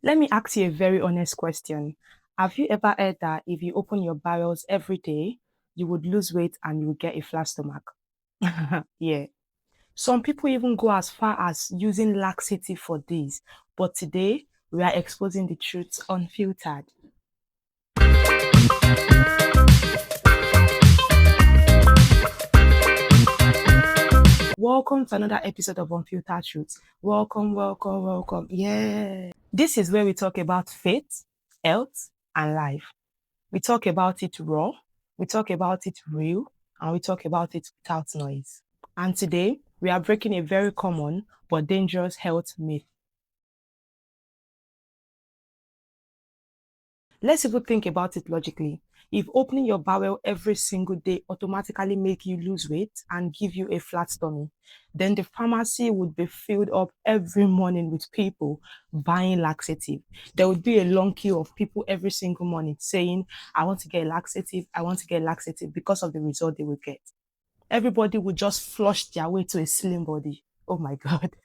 Let me ask you a very honest question. Have you ever heard that if you open your bowels every day, you would lose weight and you would get a flat stomach? Yeah. Some people even go as far as using laxative for this. But today, we are exposing the truth unfiltered. Welcome to another episode of Unfiltered Truth. Welcome, welcome, welcome. Yeah. This is where we talk about faith, health, and life. We talk about it raw, we talk about it real, and we talk about it without noise. And today, we are breaking a very common but dangerous health myth. Let's even think about it logically. If opening your bowel every single day automatically make you lose weight and give you a flat tummy, then the pharmacy would be filled up every morning with people buying laxative. There would be a long queue of people every single morning saying, I want to get laxative, I want to get laxative because of the result they will get. Everybody would just flush their way to a slim body. Oh my God.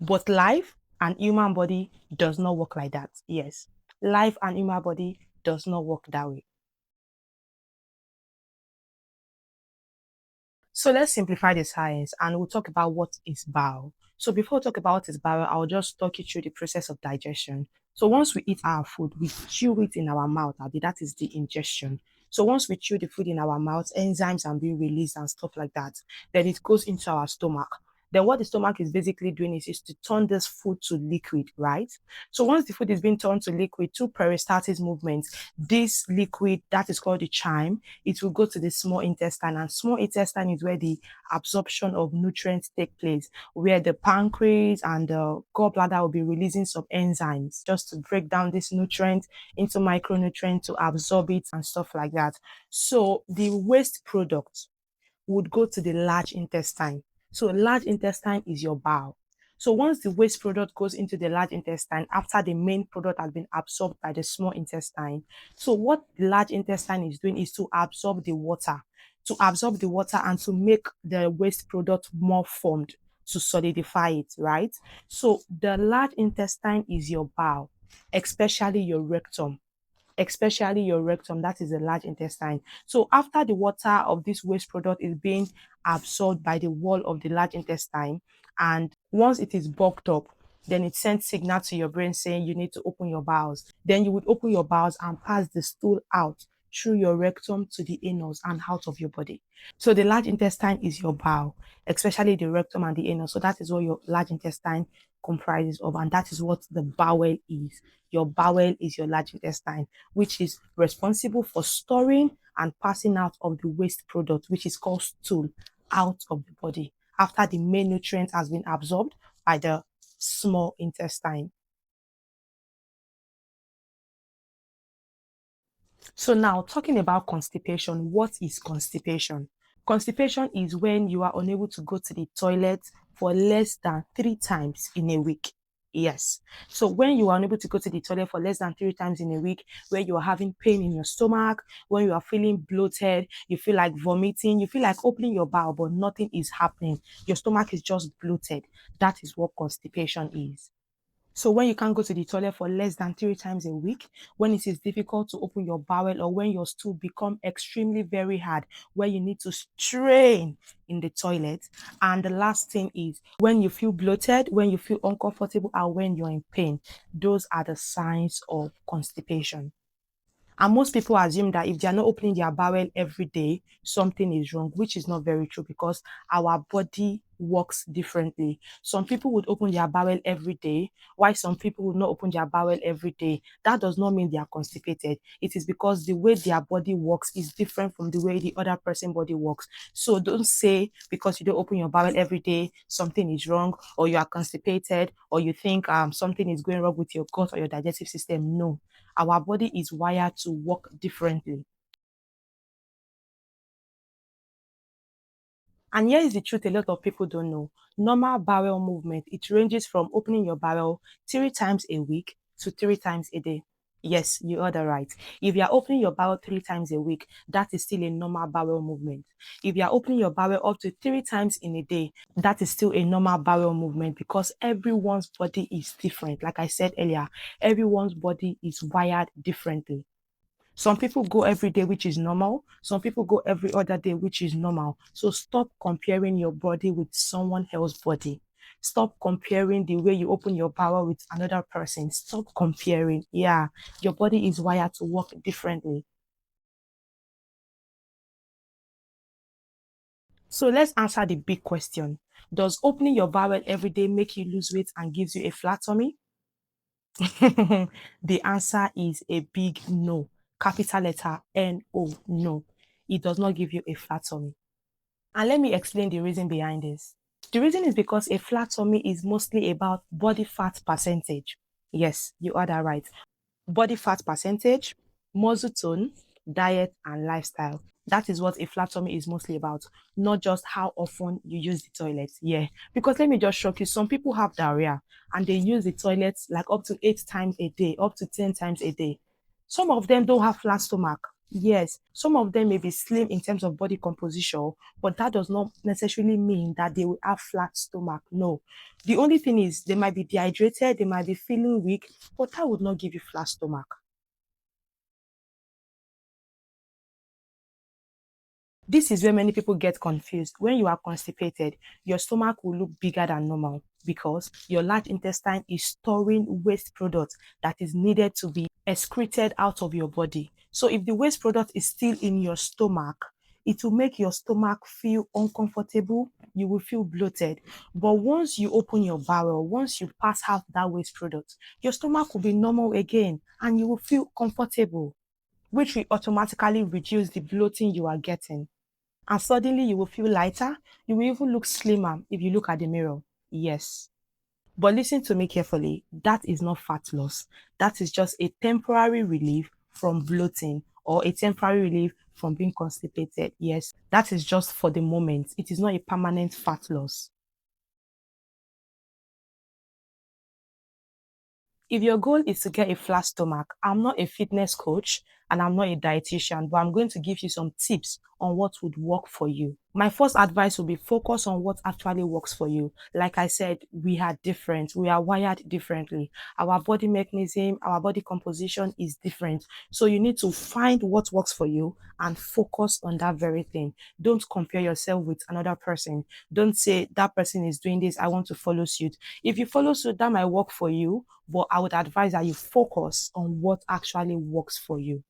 But life and human body does not work like that. Yes, life and human body does not work that way. So let's simplify the science and we'll talk about what is bowel. So before we talk about what is bowel, I'll just talk you through the process of digestion. So once we eat our food, we chew it in our mouth. That is the ingestion. So once we chew the food in our mouth, enzymes are being released and stuff like that. Then it goes into our stomach. Then what the stomach is basically doing is to turn this food to liquid, right? So once the food is being turned to liquid through peristaltic movements, this liquid that is called the chyme, it will go to the small intestine, and small intestine is where the absorption of nutrients take place, where the pancreas and the gallbladder will be releasing some enzymes just to break down this nutrient into micronutrients to absorb it and stuff like that. So the waste product would go to the large intestine. So large intestine is your bowel. So once the waste product goes into the large intestine after the main product has been absorbed by the small intestine, so what the large intestine is doing is to absorb the water, and to make the waste product more formed, to solidify it, right? So the large intestine is your bowel, especially your rectum, that is the large intestine. So after the water of this waste product is being absorbed by the wall of the large intestine, and once it is bulked up, then it sends signal to your brain saying you need to open your bowels. Then you would open your bowels and pass the stool out through your rectum to the anus and out of your body. So the large intestine is your bowel, especially the rectum and the anus. So that is what your large intestine comprises of, and that is what the bowel is. Your bowel is your large intestine, which is responsible for storing and passing out of the waste product, which is called stool, out of the body after the main nutrient has been absorbed by the small intestine. So now talking about constipation, what is constipation? Constipation is when you are unable to go to the toilet for less than 3 times in a week. Yes. So when you are unable to go to the toilet for less than 3 times in a week, where you are having pain in your stomach, when you are feeling bloated, you feel like vomiting, you feel like opening your bowel, but nothing is happening. Your stomach is just bloated. That is what constipation is. So when you can't go to the toilet for less than 3 times a week, when it is difficult to open your bowel, or when your stool become extremely very hard, where you need to strain in the toilet. And the last thing is when you feel bloated, when you feel uncomfortable, and when you're in pain, those are the signs of constipation. And most people assume that if they are not opening their bowel every day, something is wrong, which is not very true because our body works differently. Some people would open their bowel every day, while some people would not open their bowel every day. That does not mean they are constipated. It is because the way their body works is different from the way the other person's body works. So don't say because you don't open your bowel every day, something is wrong, or you are constipated, or you think something is going wrong with your gut or your digestive system. No, our body is wired to work differently. And here is the truth a lot of people don't know. Normal bowel movement, it ranges from opening your bowel 3 times a week to 3 times a day. Yes, you are the right. If you are opening your bowel 3 times a week, that is still a normal bowel movement. If you are opening your bowel up to 3 times in a day, that is still a normal bowel movement because everyone's body is different. Like I said earlier, everyone's body is wired differently. Some people go every day, which is normal. Some people go every other day, which is normal. So stop comparing your body with someone else's body. Stop comparing the way you open your bowel with another person. Stop comparing. Yeah, your body is wired to work differently. So let's answer the big question. Does opening your bowel every day make you lose weight and gives you a flat tummy? The answer is a big no. Capital letter No. No. It does not give you a flat tummy. And let me explain the reason behind this. The reason is because a flat tummy is mostly about body fat percentage. Yes, you are that right. Body fat percentage, muscle tone, diet, and lifestyle. That is what a flat tummy is mostly about, not just how often you use the toilet. Yeah, because let me just shock you. Some people have diarrhea and they use the toilet like up to 8 times a day, up to 10 times a day. Some of them don't have flat stomach. Yes, some of them may be slim in terms of body composition, but that does not necessarily mean that they will have flat stomach. No. The only thing is they might be dehydrated, they might be feeling weak, but that would not give you flat stomach. This is where many people get confused. When you are constipated, your stomach will look bigger than normal because your large intestine is storing waste product that is needed to be excreted out of your body. So if the waste product is still in your stomach, it will make your stomach feel uncomfortable. You will feel bloated. But once you open your bowel, once you pass out that waste product, your stomach will be normal again and you will feel comfortable, which will automatically reduce the bloating you are getting. And suddenly you will feel lighter. You will even look slimmer if you look at the mirror. Yes. But listen to me carefully. That is not fat loss. That is just a temporary relief from bloating or a temporary relief from being constipated. Yes, that is just for the moment. It is not a permanent fat loss. If your goal is to get a flat stomach, I'm not a fitness coach and I'm not a dietitian, but I'm going to give you some tips on what would work for you. My first advice will be focus on what actually works for you. Like I said, we are different. We are wired differently. Our body mechanism, our body composition is different. So you need to find what works for you and focus on that very thing. Don't compare yourself with another person. Don't say that person is doing this, I want to follow suit. If you follow suit, that might work for you, but I would advise that you focus on what actually works for you.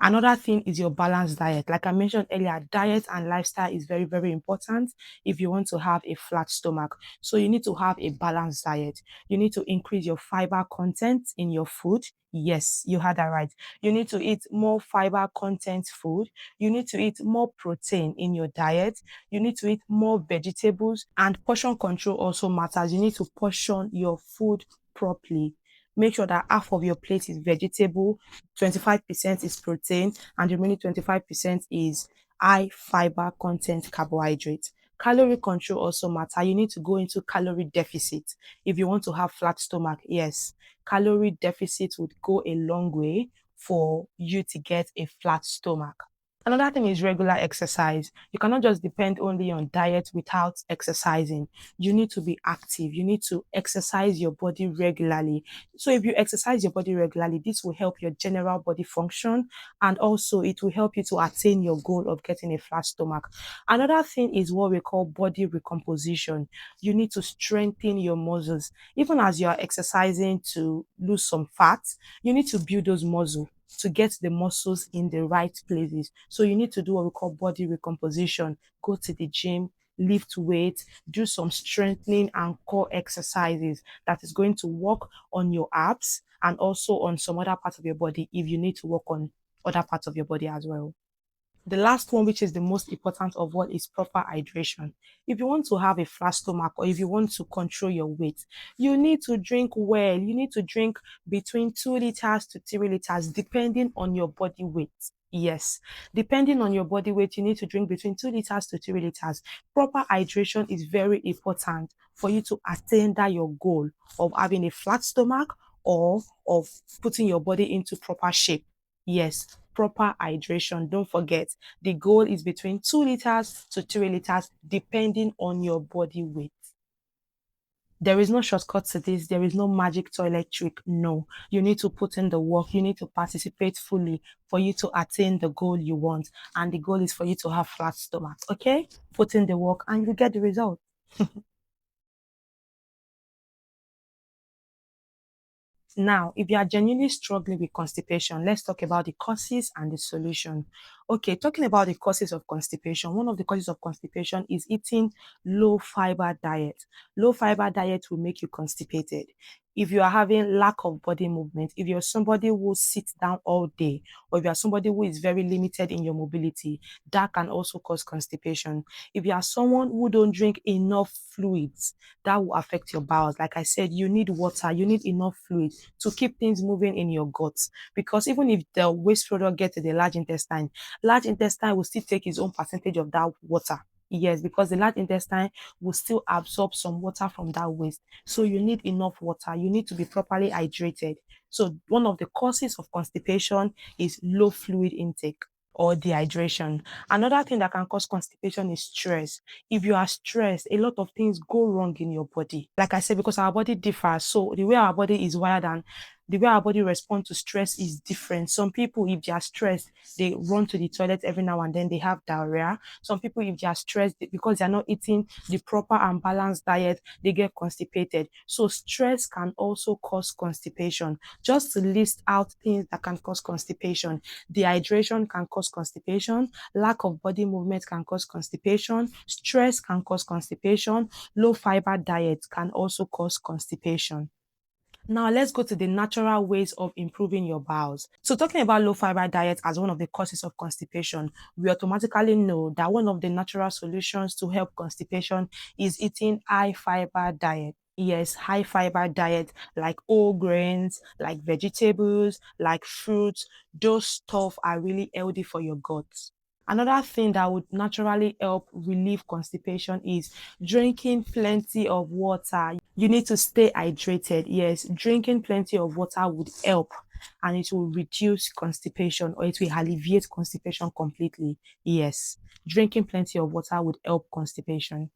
Another thing is your balanced diet. Like I mentioned earlier, diet and lifestyle is very, very important if you want to have a flat stomach. So you need to have a balanced diet. You need to increase your fiber content in your food. Yes, you had that right. You need to eat more fiber content food. You need to eat more protein in your diet. You need to eat more vegetables, and portion control also matters. You need to portion your food properly. Make sure that half of your plate is vegetable, 25% is protein, and the remaining 25% is high fiber content carbohydrate. Calorie control also matter. You need to go into calorie deficit if you want to have flat stomach. Yes, calorie deficit would go a long way for you to get a flat stomach. Another thing is regular exercise. You cannot just depend only on diet without exercising. You need to be active. You need to exercise your body regularly. So if you exercise your body regularly, this will help your general body function, and also it will help you to attain your goal of getting a flat stomach. Another thing is what we call body recomposition. You need to strengthen your muscles. Even as you are exercising to lose some fat, you need to build those muscles to get the muscles in the right places. So you need to do what we call body recomposition. Go to the gym, lift weight, do some strengthening and core exercises that is going to work on your abs and also on some other parts of your body if you need to work on other parts of your body as well. The last one, which is the most important of all, is proper hydration. If you want to have a flat stomach or if you want to control your weight, you need to drink well. You need to drink between 2 liters to 3 liters, depending on your body weight. Yes, depending on your body weight, you need to drink between 2 liters to 3 liters. Proper hydration is very important for you to attain that your goal of having a flat stomach or of putting your body into proper shape. Yes, proper hydration. Don't forget, the goal is between 2 liters to 3 liters, depending on your body weight. There is no shortcut to this. There is no magic toilet trick. No, you need to put in the work. You need to participate fully for you to attain the goal you want. And the goal is for you to have flat stomach. Okay? Put in the work and you get the result. Now, if you are genuinely struggling with constipation, let's talk about the causes and the solution. Okay, talking about the causes of constipation, one of the causes of constipation is eating low fiber diet. Low fiber diet will make you constipated. If you are having lack of body movement, if you're somebody who sits down all day, or if you are somebody who is very limited in your mobility, that can also cause constipation. If you are someone who don't drink enough fluids, that will affect your bowels. Like I said, you need water, you need enough fluid to keep things moving in your guts. Because even if the waste product gets to the large intestine will still take its own percentage of that water. Yes, because the large intestine will still absorb some water from that waste. So you need enough water. You need to be properly hydrated. So one of the causes of constipation is low fluid intake or dehydration. Another thing that can cause constipation is stress. If you are stressed, a lot of things go wrong in your body. Like I said, because our body differs. So the way our body is wired and the way our body responds to stress is different. Some people, if they are stressed, they run to the toilet every now and then, they have diarrhea. Some people, if they are stressed, because they are not eating the proper and balanced diet, they get constipated. So stress can also cause constipation. Just to list out things that can cause constipation: dehydration can cause constipation, lack of body movement can cause constipation, stress can cause constipation, low fiber diet can also cause constipation. Now let's go to the natural ways of improving your bowels. So talking about low fiber diet as one of the causes of constipation, we automatically know that one of the natural solutions to help constipation is eating high fiber diet. Yes, high fiber diet like whole grains, like vegetables, like fruits. Those stuff are really healthy for your gut. Another thing that would naturally help relieve constipation is drinking plenty of water. You need to stay hydrated. Yes, drinking plenty of water would help and it will reduce constipation or it will alleviate constipation completely. Yes, drinking plenty of water would help constipation.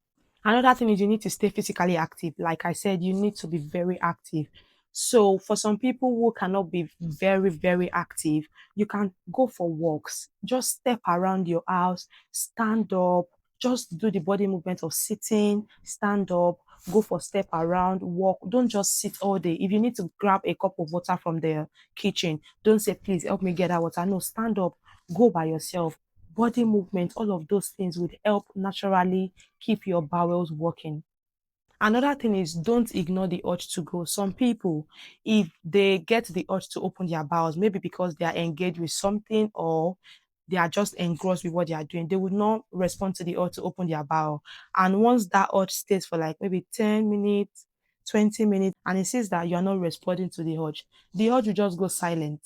Another thing is you need to stay physically active. Like I said, you need to be very active. So for some people who cannot be very, very active, you can go for walks. Just step around your house, stand up, just do the body movement of sitting, stand up, go for step around, walk. Don't just sit all day. If you need to grab a cup of water from the kitchen, don't say, please help me get that water. No, stand up, go by yourself. Body movement, all of those things would help naturally keep your bowels working. Another thing is don't ignore the urge to go. Some people, if they get the urge to open their bowels, maybe because they are engaged with something or they are just engrossed with what they are doing, they would not respond to the urge to open their bowel. And once that urge stays for like maybe 10 minutes, 20 minutes, and it says that you're not responding to the urge will just go silent.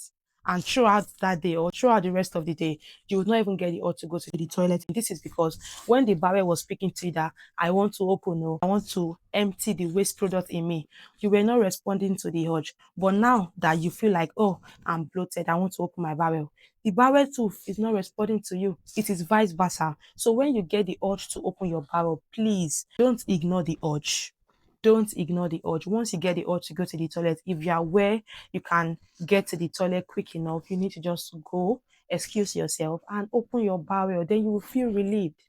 And throughout that day or throughout the rest of the day, you would not even get the urge to go to the toilet. This is because when the bowel was speaking to you that I want to open or I want to empty the waste product in me, you were not responding to the urge. But now that you feel like, oh, I'm bloated, I want to open my bowel, the bowel too is not responding to you. It is vice versa. So when you get the urge to open your bowel, please don't ignore the urge. Don't ignore the urge. Once you get the urge to go to the toilet, if you are aware you can get to the toilet quick enough, you need to just go, excuse yourself, and open your bowel. Then you will feel relieved.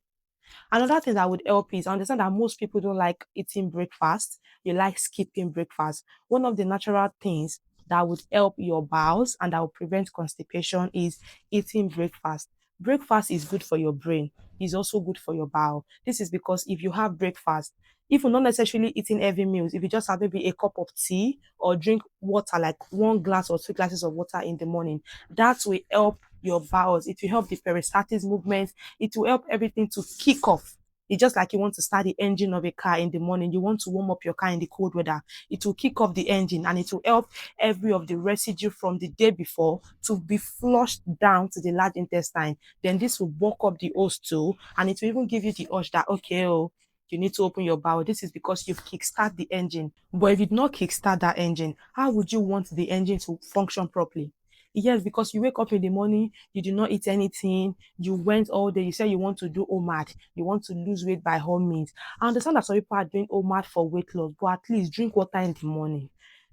Another thing that would help is understand that most people don't like eating breakfast. You like skipping breakfast. One of the natural things that would help your bowels and that will prevent constipation is eating breakfast. Breakfast is good for your brain. It's also good for your bowel. This is because if you have breakfast, if you're not necessarily eating heavy meals, if you just have maybe a cup of tea or drink water, like 1 glass or 2 glasses of water in the morning, that will help your bowels. It will help the peristaltic movement. It will help everything to kick off. It's just like you want to start the engine of a car in the morning. You want to warm up your car in the cold weather. It will kick off the engine and it will help every of the residue from the day before to be flushed down to the large intestine. Then this will bulk up the host too, and it will even give you the urge that, okay, oh, you need to open your bowel. This is because you've kickstart the engine. But if you did not kickstart that engine, how would you want the engine to function properly? Yes, because you wake up in the morning, you do not eat anything, you went all day, you say you want to do OMAD, you want to lose weight by all means. I understand that some people are doing OMAD for weight loss, but at least drink water in the morning.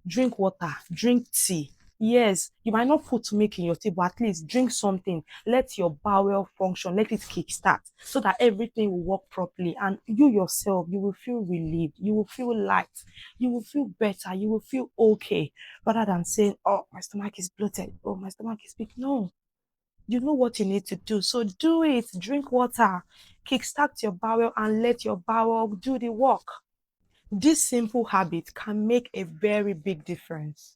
Drink water, drink tea. Yes, you might not put milk in your tea, but at least drink something. Let your bowel function, let it kickstart so that everything will work properly. And you yourself, you will feel relieved, you will feel light, you will feel better, you will feel okay, rather than saying, oh, my stomach is bloated, oh, my stomach is big. No, you know what you need to do. So do it. Drink water, kickstart your bowel, and let your bowel do the work. This simple habit can make a very big difference.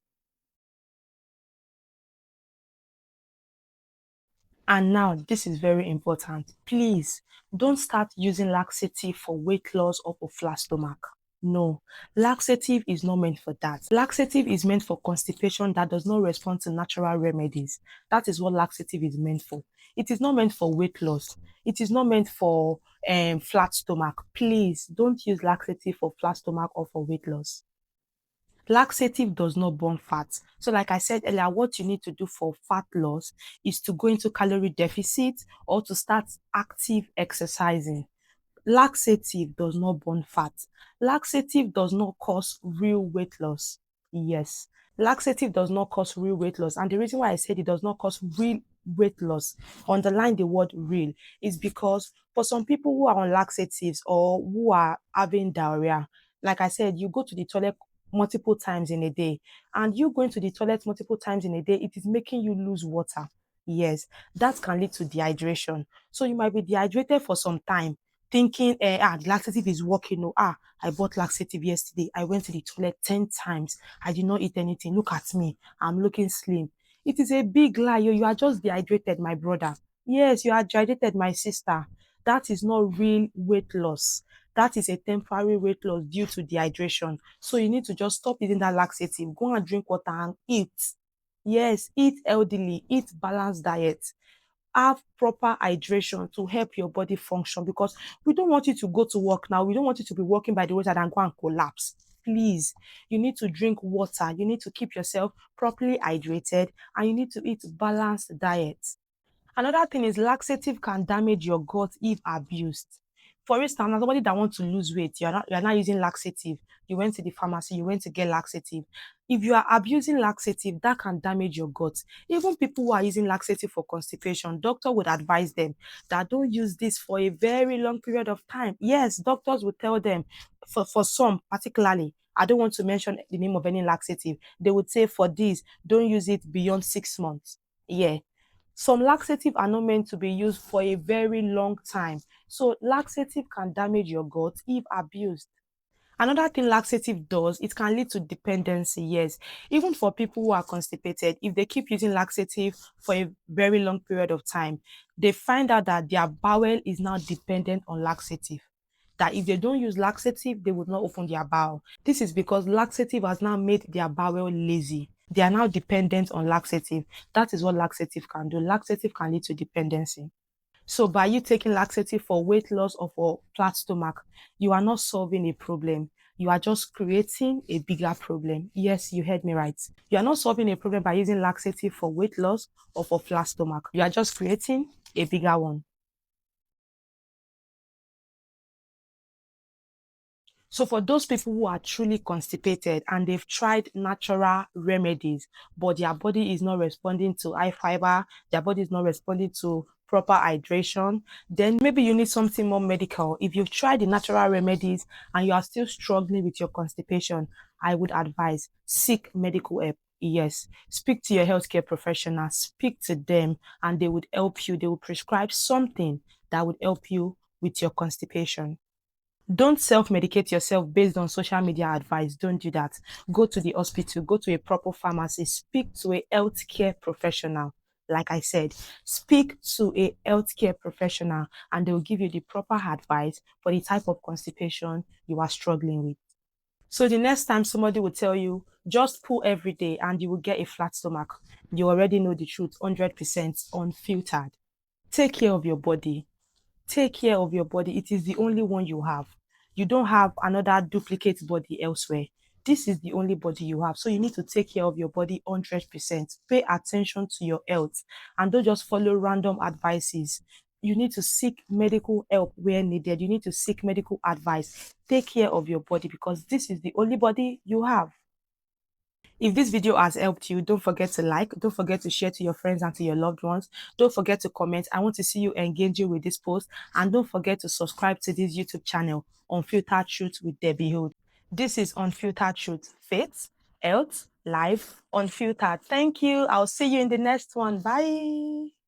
And now, this is very important. Please don't start using laxative for weight loss or for flat stomach. No, laxative is not meant for that. Laxative is meant for constipation that does not respond to natural remedies. That is what laxative is meant for. It is not meant for weight loss. It is not meant for flat stomach. Please don't use laxative for flat stomach or for weight loss. Laxative does not burn fat. So, like I said earlier, what you need to do for fat loss is to go into calorie deficit or to start active exercising. Laxative does not burn fat. Laxative does not cause real weight loss. Yes, laxative does not cause real weight loss. And the reason why I said it does not cause real weight loss, underline the word real, is because for some people who are on laxatives or who are having diarrhea, like I said, you go to the toilet multiple times in a day, and you going to the toilet multiple times in a day, it is making you lose water. Yes, that can lead to dehydration. So you might be dehydrated for some time thinking, the laxative is working. No, I bought laxative yesterday. I went to the toilet 10 times. I did not eat anything. Look at me. I'm looking slim. It is a big lie. You are just dehydrated, my brother. Yes, you are dehydrated, my sister. That is not real weight loss. That is a temporary weight loss due to dehydration. So you need to just stop eating that laxative. Go and drink water and eat. Yes, eat healthily, eat balanced diet, have proper hydration to help your body function, because we don't want you to go to work now. We don't want you to be walking by the roadside and go and collapse. Please, you need to drink water. You need to keep yourself properly hydrated, and you need to eat balanced diet. Another thing is laxative can damage your gut if abused. For instance, as somebody that wants to lose weight, you're not using laxative. You went to the pharmacy, you went to get laxative. If you are abusing laxative, that can damage your gut. Even people who are using laxative for constipation, doctor would advise them that don't use this for a very long period of time. Yes, doctors will tell them, for some particularly, I don't want to mention the name of any laxative. They would say for this, don't use it beyond 6 months. Yeah, some laxative are not meant to be used for a very long time. So laxative can damage your gut if abused. Another thing laxative does, it can lead to dependency. Yes, even for people who are constipated, if they keep using laxative for a very long period of time, they find out that their bowel is now dependent on laxative. That if they don't use laxative, they would not open their bowel. This is because laxative has now made their bowel lazy. They are now dependent on laxative. That is what laxative can do. Laxative can lead to dependency. So by you taking laxative for weight loss or for flat stomach, you are not solving a problem. You are just creating a bigger problem. Yes, you heard me right. You are not solving a problem by using laxative for weight loss or for flat stomach. You are just creating a bigger one. So for those people who are truly constipated and they've tried natural remedies, but their body is not responding to high fiber, their body is not responding to proper hydration, then maybe you need something more medical. If you've tried the natural remedies and you are still struggling with your constipation, I would advise seek medical help. Yes, speak to your healthcare professional, speak to them, and they would help you. They will prescribe something that would help you with your constipation. Don't self-medicate yourself based on social media advice. Don't do that. Go to the hospital, go to a proper pharmacy, speak to a healthcare professional. Like I said, speak to a healthcare professional and they will give you the proper advice for the type of constipation you are struggling with. So the next time somebody will tell you, just poo every day and you will get a flat stomach, you already know the truth, 100% unfiltered. Take care of your body. Take care of your body. It is the only one you have. You don't have another duplicate body elsewhere. This is the only body you have. So you need to take care of your body 100%. Pay attention to your health and don't just follow random advices. You need to seek medical help where needed. You need to seek medical advice. Take care of your body because this is the only body you have. If this video has helped you, don't forget to like, don't forget to share to your friends and to your loved ones. Don't forget to comment. I want to see you engaging with this post. And don't forget to subscribe to this YouTube channel, Unfiltered Truth with Dherbiehood. This is Unfiltered Truth. Faith, health, life, unfiltered. Thank you. I'll see you in the next one. Bye.